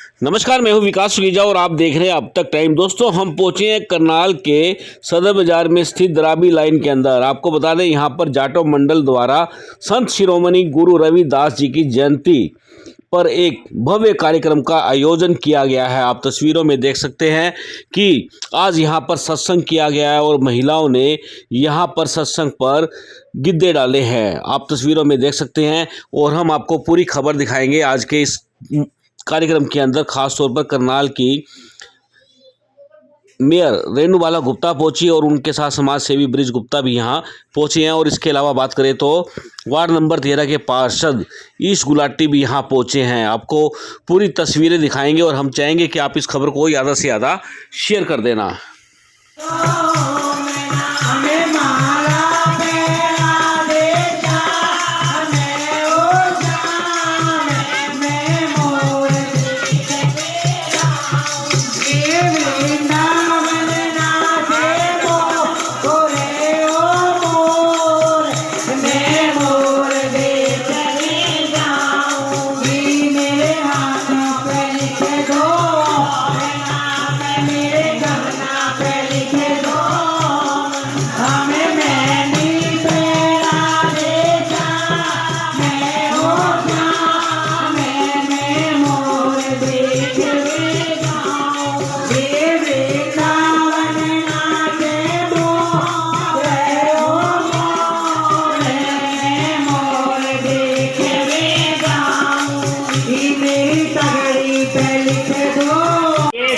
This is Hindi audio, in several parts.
नमस्कार, मैं हूं विकास सुगीजा और आप देख रहे हैं अब तक टाइम। दोस्तों, हम पहुंचे हैं करनाल के सदर बाजार में स्थित दराबी लाइन के अंदर। आपको बता दें, यहां पर जाटो मंडल द्वारा संत शिरोमणि गुरु रविदास जी की जयंती पर एक भव्य कार्यक्रम का आयोजन किया गया है। आप तस्वीरों में देख सकते हैं कि आज यहां पर सत्संग किया गया है और महिलाओं ने यहां पर सत्संग पर गिद्दे डाले हैं। आप तस्वीरों में देख सकते हैं और हम आपको पूरी खबर दिखाएंगे आज के इस कार्यक्रम के अंदर। खास तौर पर करनाल की मेयर रेणुबाला गुप्ता पहुंची और उनके साथ समाज सेवी ब्रिज गुप्ता भी यहां पहुंचे हैं। और इसके अलावा बात करें तो वार्ड नंबर 13 के पार्षद ईश गुलाटी भी यहां पहुंचे हैं। आपको पूरी तस्वीरें दिखाएंगे और हम चाहेंगे कि आप इस खबर को ज़्यादा से ज़्यादा शेयर कर देना।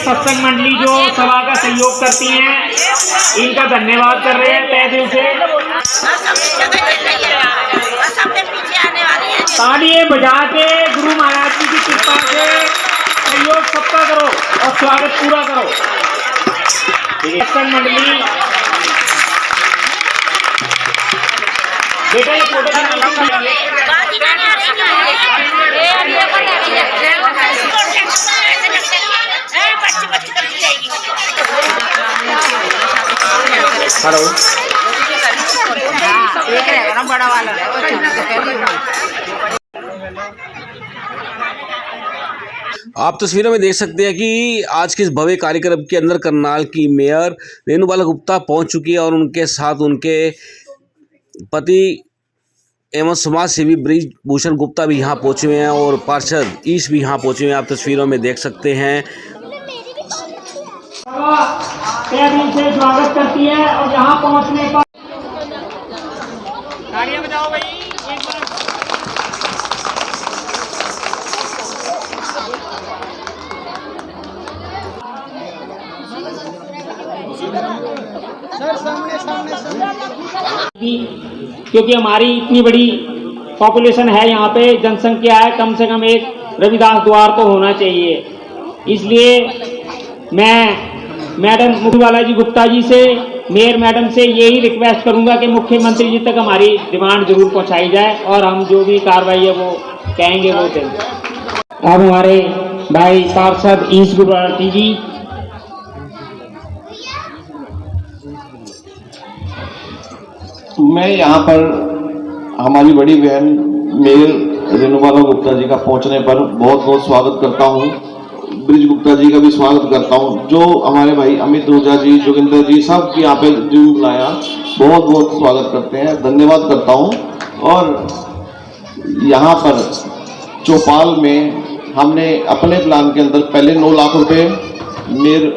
सत्संग मंडली जो सभा का सहयोग करती हैं, इनका धन्यवाद कर रहे हैं तहे दिल से। तालियां बजा के गुरु महाराज जी की कृपा से सहयोग सबका करो और स्वागत पूरा करो। सत्संग मंडली बेटा, ये फोटो हेलो, बड़ा वाला आप तस्वीरों में देख सकते हैं कि आज के इस भव्य कार्यक्रम के अंदर करनाल की मेयर रेणुबाला गुप्ता पहुंच चुकी है और उनके साथ उनके पति एवं समाज सेवी ब्रिज भूषण गुप्ता भी यहाँ पहुंचे हुए हैं और पार्षद ईश भी यहाँ पहुंचे हुए हैं। आप तस्वीरों में देख सकते हैं। से स्वागत करती है और यहाँ पहुँचने पर तालियां बजाओ भाई। क्योंकि हमारी इतनी बड़ी पॉपुलेशन है, यहाँ पे जनसंख्या है, कम से कम एक रविदास द्वार तो होना चाहिए। इसलिए मैं मैडम मुखीवाला जी गुप्ता जी से, मेयर मैडम से यही रिक्वेस्ट करूंगा कि मुख्यमंत्री जी तक हमारी डिमांड जरूर पहुंचाई जाए और हम जो भी कार्रवाई है वो कहेंगे वो देंगे। अब हमारे भाई पार्षद ईश गुलाटी जी। मैं यहाँ पर हमारी बड़ी बहन मेयर रेणुबाला गुप्ता जी का पहुंचने पर बहुत बहुत स्वागत करता हूँ। ब्रिज गुप्ता जी का भी स्वागत करता हूँ। जो हमारे भाई अमित ओझा जी, जोगिंदर जी, सब यहाँ पे जो बुलाया, बहुत बहुत स्वागत करते हैं, धन्यवाद करता हूँ। और यहाँ पर चौपाल में हमने अपने प्लान के अंदर पहले 9 लाख रुपए मेयर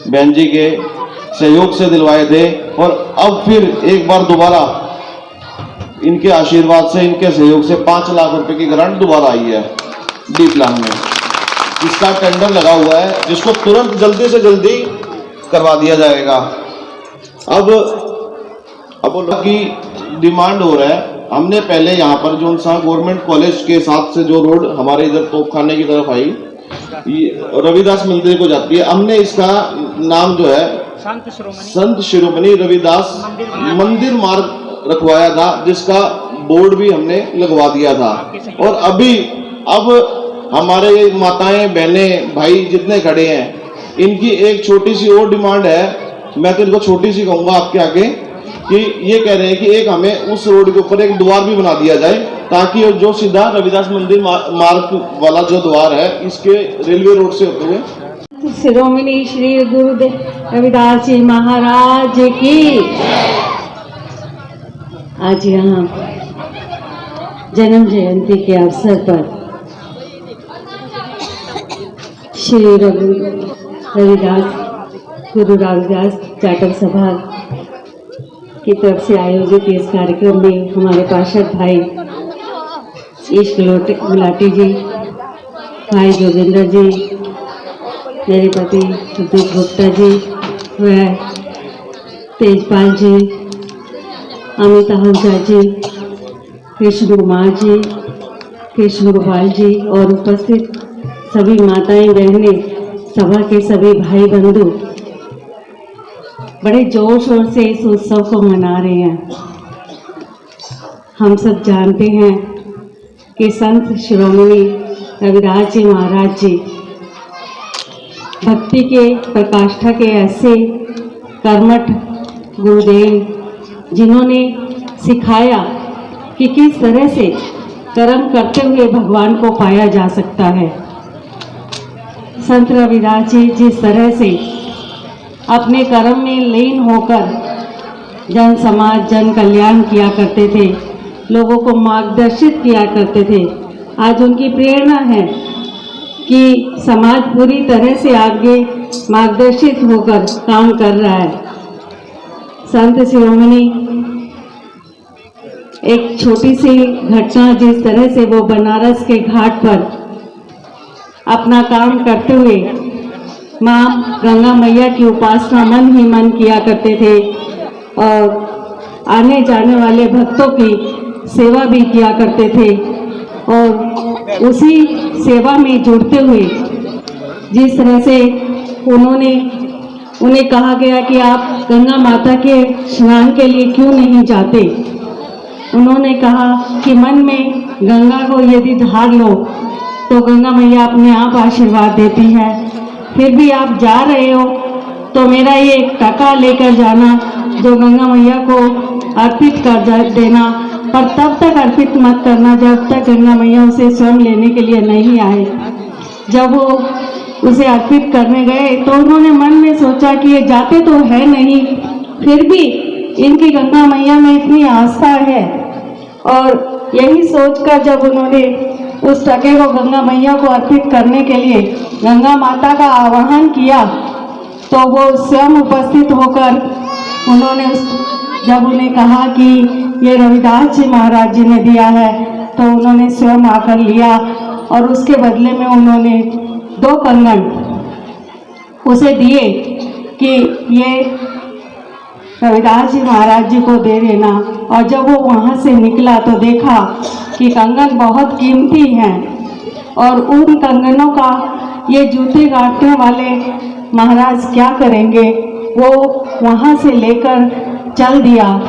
बहन जी के सहयोग से दिलवाए थे और अब फिर एक बार दोबारा इनके आशीर्वाद से, इनके सहयोग से 5 लाख रुपए की ग्रांट दोबारा आई है डी प्लान में। इसका टेंडर लगा हुआ है जिसको तुरंत जल्दी से जल्दी करवा दिया जाएगा। अब की डिमांड हो रहा है। हमने पहले यहाँ पर जो सा गवर्नमेंट कॉलेज के साथ से जो रोड हमारे इधर तोपखाने की तरफ आई, रविदास मंदिर को जाती है, हमने इसका नाम जो है संत शिरोमणि रविदास मंदिर मार्ग रखवाया था, जिसका बोर्ड भी हमने लगवा दिया था। और अब हमारे माताएं, बहनें, भाई जितने खड़े हैं, इनकी एक छोटी सी और डिमांड है। मैं तो इनको छोटी सी कहूंगा आपके आगे, कि ये कह रहे हैं कि एक हमें उस रोड के ऊपर एक द्वार भी बना दिया जाए ताकि जो सीधा रविदास मंदिर मार्ग वाला जो द्वार है इसके रेलवे रोड से होते हुए शिरोमणि श्री गुरुदेव रविदास जी महाराज की। आज यहाँ जन्म जयंती के अवसर पर श्री गुरु रविदास चाटर सभा की तरफ से आयोजित इस कार्यक्रम में हमारे पार्षद भाई ईश गुलाटी जी, भाई जोगिंदर जी, मेरे पति सुदीप गुप्ता जी व तेजपाल जी, अमित आहूजा जी, कृष्ण कुमार जी, कृष्ण गोपाल जी और उपस्थित सभी माताएं बहनें, सभा के सभी भाई बंधु बड़े जोर शोर से इस उत्सव को मना रहे हैं। हम सब जानते हैं कि संत शिरोमणि रविदास जी महाराज जी भक्ति के प्रकाष्ठा के ऐसे कर्मठ गुरुदेव जिन्होंने सिखाया कि किस तरह से कर्म करते हुए भगवान को पाया जा सकता है। संत रविदास जी जिस तरह से अपने कर्म में लीन होकर जन समाज जन कल्याण किया करते थे, लोगों को मार्गदर्शित किया करते थे, आज उनकी प्रेरणा है कि समाज पूरी तरह से आगे मार्गदर्शित होकर काम कर रहा है। संत शिरोमणि एक छोटी सी घटना जिस तरह से वो बनारस के घाट पर अपना काम करते हुए माँ गंगा मैया की उपासना मन ही मन किया करते थे और आने जाने वाले भक्तों की सेवा भी किया करते थे और उसी सेवा में जुड़ते हुए जिस तरह से उन्हें कहा गया कि आप गंगा माता के स्नान के लिए क्यों नहीं जाते। उन्होंने कहा कि मन में गंगा को यदि धार लो तो गंगा मैया अपने आप आशीर्वाद देती है, फिर भी आप जा रहे हो तो मेरा ये एक टका लेकर जाना जो गंगा मैया को अर्पित कर देना, पर तब तक अर्पित मत करना जब तक गंगा मैया उसे स्वयं लेने के लिए नहीं आए। जब वो उसे अर्पित करने गए तो उन्होंने मन में सोचा कि ये जाते तो है नहीं, फिर भी इनकी गंगा मैया में इतनी आस्था है, और यही सोचकर जब उन्होंने उस टके को गंगा मैया को अर्पित करने के लिए गंगा माता का आवाहन किया तो वो स्वयं उपस्थित होकर उन्होंने जब उन्हें कहा कि ये रविदास जी महाराज जी ने दिया है तो उन्होंने स्वयं आकर लिया और उसके बदले में उन्होंने 2 कंगन उसे दिए कि ये रविदास जी महाराज जी को दे देना। और जब वो वहाँ से निकला तो देखा कि कंगन बहुत कीमती हैं और उन कंगनों का ये जूते काटने वाले महाराज क्या करेंगे। वो वहाँ से लेकर चल दिया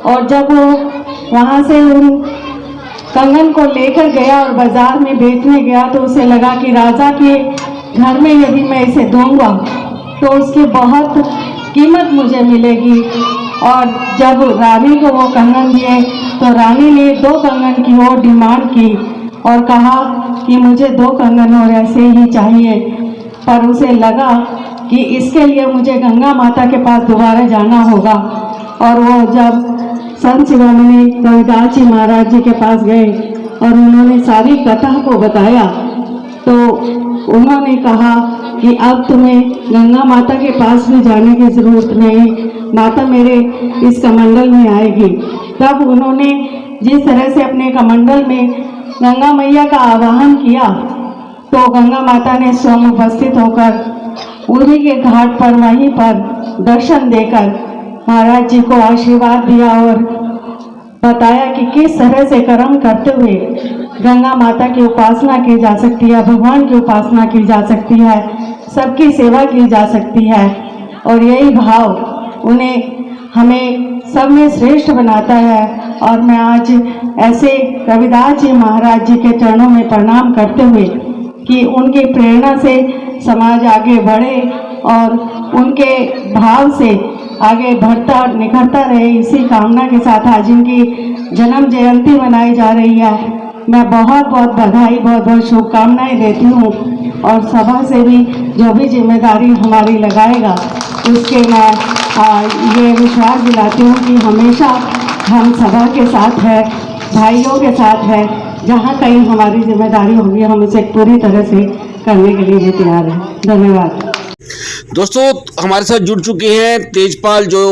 और जब वो वहाँ से उन कंगन को लेकर गया और बाजार में बेचने गया तो उसे लगा कि राजा के घर में यदि मैं इसे दूंगा तो उसकी बहुत कीमत मुझे मिलेगी। और जब रानी को वो कंगन दिए तो रानी ने 2 कंगन की और डिमांड की और कहा कि मुझे 2 कंगन और ऐसे ही चाहिए। पर उसे लगा कि इसके लिए मुझे गंगा माता के पास दोबारा जाना होगा। और वो जब संत शिरोमणि रविदास जी महाराज जी के पास गए और उन्होंने सारी कथा को बताया तो उन्होंने कहा कि अब तुम्हें गंगा माता के पास भी जाने की ज़रूरत नहीं, माता मेरे इस कमंडल में आएगी। तब उन्होंने जिस तरह से अपने कमंडल में गंगा मैया का आवाहन किया तो गंगा माता ने स्वयं उपस्थित होकर उन्हीं के घाट पर वहीं पर दर्शन देकर महाराज जी को आशीर्वाद दिया और बताया कि किस तरह से कर्म करते हुए गंगा माता की उपासना की जा सकती है, भगवान की उपासना की जा सकती है, सबकी सेवा की जा सकती है। और यही भाव उन्हें हमें सब में श्रेष्ठ बनाता है। और मैं आज ऐसे रविदास जी महाराज जी के चरणों में प्रणाम करते हुए कि उनकी प्रेरणा से समाज आगे बढ़े और उनके भाव से आगे बढ़ता निखरता रहे, इसी कामना के साथ आज इनकी जन्म जयंती मनाई जा रही है। मैं बहुत बहुत बधाई, बहुत बहुत शुभकामनाएं देती हूँ और सभा से भी जो भी जिम्मेदारी हमारी लगाएगा उसके मैं ये विश्वास दिलाती हूँ कि हमेशा हम सभा के साथ है, भाइयों के साथ है। जहाँ कहीं हमारी जिम्मेदारी होगी हम उसे पूरी तरह से करने के लिए भी तैयार हैं। धन्यवाद। दोस्तों हमारे साथ जुड़ चुके हैं तेजपाल जो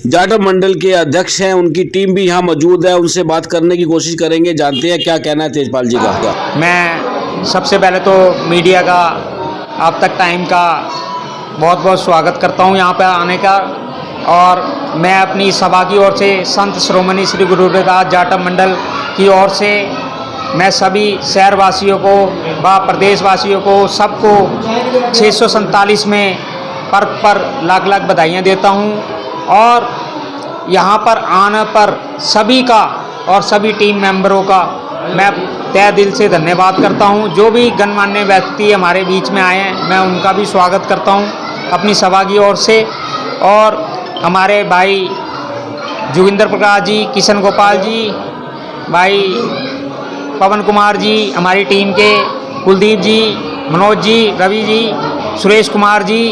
जाटव मंडल के अध्यक्ष हैं, उनकी टीम भी यहाँ मौजूद है, उनसे बात करने की कोशिश करेंगे, जानते हैं क्या कहना है तेजपाल जी का। मैं सबसे पहले तो मीडिया का अब तक टाइम का बहुत बहुत स्वागत करता हूँ यहाँ पर आने का, और मैं अपनी सभा की ओर से संत शिरोमणि श्री गुरु रविदास जाटव मंडल की ओर से मैं सभी शहरवासियों को व प्रदेशवासियों को सबको 647 में पर्व पर लाख लाख बधाइयाँ देता हूँ। और यहाँ पर आने पर सभी का और सभी टीम मेंबरों का मैं तहे दिल से धन्यवाद करता हूँ। जो भी गणमान्य व्यक्ति हमारे बीच में आए हैं मैं उनका भी स्वागत करता हूँ अपनी सभा की ओर से। और हमारे भाई जोगिंदर प्रकाश जी, किशन गोपाल जी, भाई पवन कुमार जी, हमारी टीम के कुलदीप जी, मनोज जी, रवि जी, सुरेश कुमार जी,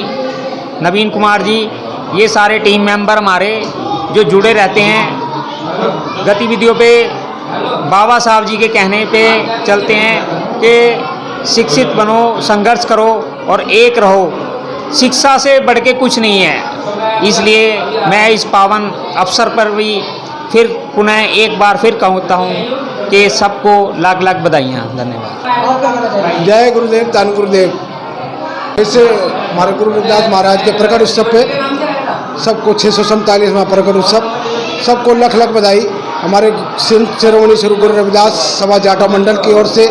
नवीन कुमार जी, ये सारे टीम मेंबर हमारे जो जुड़े रहते हैं गतिविधियों पे, बाबा साहब जी के कहने पे चलते हैं कि शिक्षित बनो, संघर्ष करो और एक रहो, शिक्षा से बढ़ के कुछ नहीं है। इसलिए मैं इस पावन अवसर पर भी फिर पुनः एक बार फिर कहता हूँ कि सबको लाख लाख बधाइयाँ। धन्यवाद। जय गुरुदेव, धन गुरुदेव। ऐसे हमारे गुरु रविदास महाराज के प्रकट उत्सव पे सबको 647वां प्रकट उत्सव, सबको लाख लाख बधाई हमारे संत शिरोमणि श्री गुरु रविदास सभा जाटव मंडल की ओर से।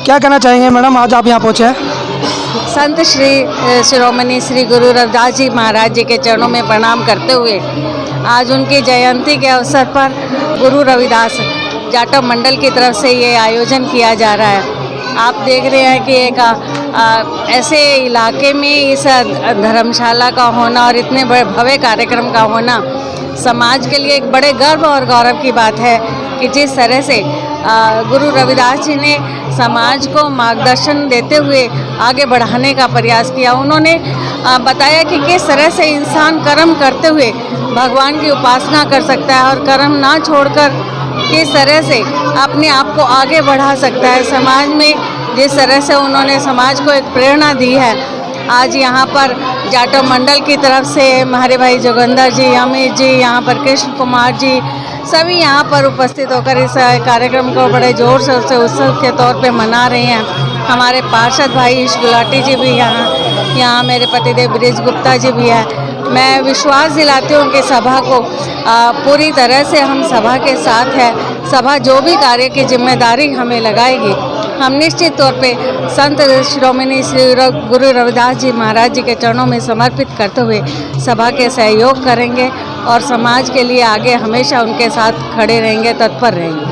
क्या कहना चाहेंगे मैडम, आज आप यहाँ पहुँचे हैं? संत श्री शिरोमणि श्री गुरु रविदास जी महाराज जी के चरणों में प्रणाम करते हुए आज उनकी जयंती के अवसर पर गुरु रविदास जाटव मंडल की तरफ से ये आयोजन किया जा रहा है। आप देख रहे हैं कि एक ऐसे इलाके में इस धर्मशाला का होना और इतने बड़े भव्य कार्यक्रम का होना समाज के लिए एक बड़े गर्व और गौरव की बात है कि जिस तरह से गुरु रविदास जी ने समाज को मार्गदर्शन देते हुए आगे बढ़ाने का प्रयास किया। उन्होंने बताया कि किस तरह से इंसान कर्म करते हुए भगवान की उपासना कर सकता है और कर्म ना छोड़कर किस तरह से अपने आप को आगे बढ़ा सकता है। समाज में जिस तरह से उन्होंने समाज को एक प्रेरणा दी है, आज यहाँ पर जाटव मंडल की तरफ से हमारे भाई जोगिंदर जी, अमित जी, यहाँ पर कृष्ण कुमार जी, सभी यहाँ पर उपस्थित होकर इस कार्यक्रम को बड़े जोर शोर से उत्सव के तौर पे मना रहे हैं। हमारे पार्षद भाई ईश गुलाटी जी भी यहाँ मेरे पतिदेव ब्रिज गुप्ता जी भी है। मैं विश्वास दिलाती हूँ कि सभा को पूरी तरह से हम सभा के साथ है। सभा जो भी कार्य की जिम्मेदारी हमें लगाएगी हम निश्चित तौर पे संत शिरोमणि श्री गुरु रविदास जी महाराज जी के चरणों में समर्पित करते हुए सभा के सहयोग करेंगे और समाज के लिए आगे हमेशा उनके साथ खड़े रहेंगे, तत्पर रहेंगे।